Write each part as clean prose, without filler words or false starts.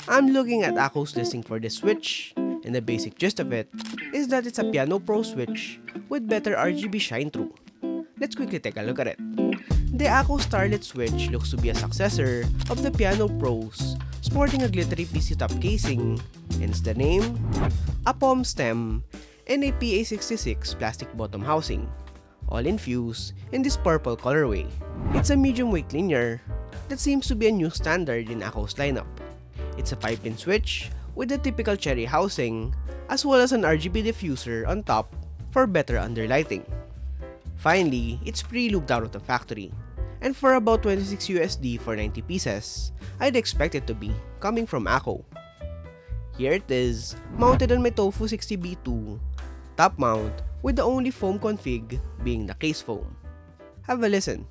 I'm looking at Akko's listing for this switch, and the basic gist of it is that it's a Piano Pro switch with better RGB shine through. Let's quickly take a look at it. The Akko Starlit Switch looks to be a successor of the Piano Pros, sporting a glittery PC top casing, hence the name, a POM stem, and a PA66 plastic bottom housing, all infused in this purple colorway. It's a medium weight linear that seems to be a new standard in Akko's lineup. It's a 5-pin switch with the typical cherry housing, as well as an RGB diffuser on top for better underlighting. Finally, it's pre-lubed out of the factory, and for about 26 USD for 90 pieces, I'd expect it to be coming from Akko. Here it is, mounted on my Tofu 60B2, top mount with the only foam config being the case foam. Have a listen.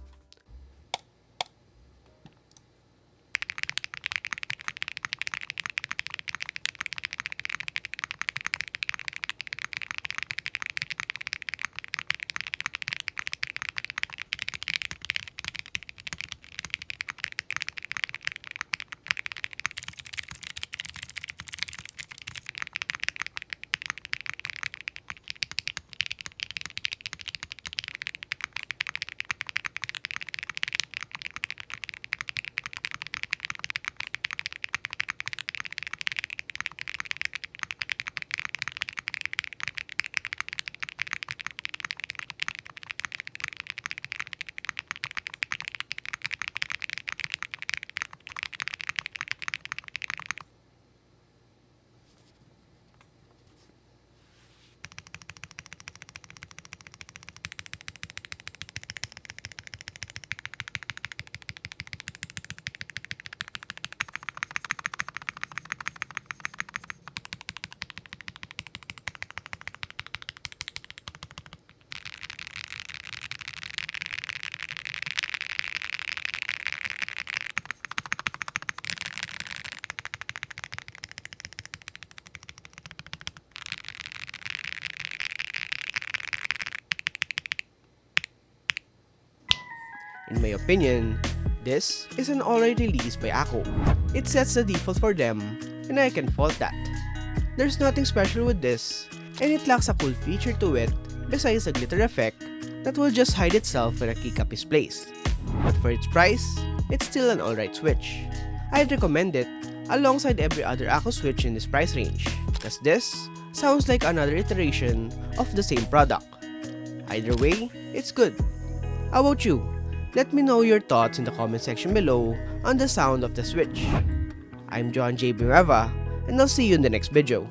In my opinion, this is an alright release by Akko. It sets the default for them, and I can fault that. There's nothing special with this, and it lacks a cool feature to it besides a glitter effect that will just hide itself when a keycap is placed. But for its price, it's still an alright switch. I'd recommend it alongside every other Akko switch in this price range, cause this sounds like another iteration of the same product. Either way, it's good. How about you? Let me know your thoughts in the comment section below on the sound of the switch. I'm John J. Bireva, and I'll see you in the next video.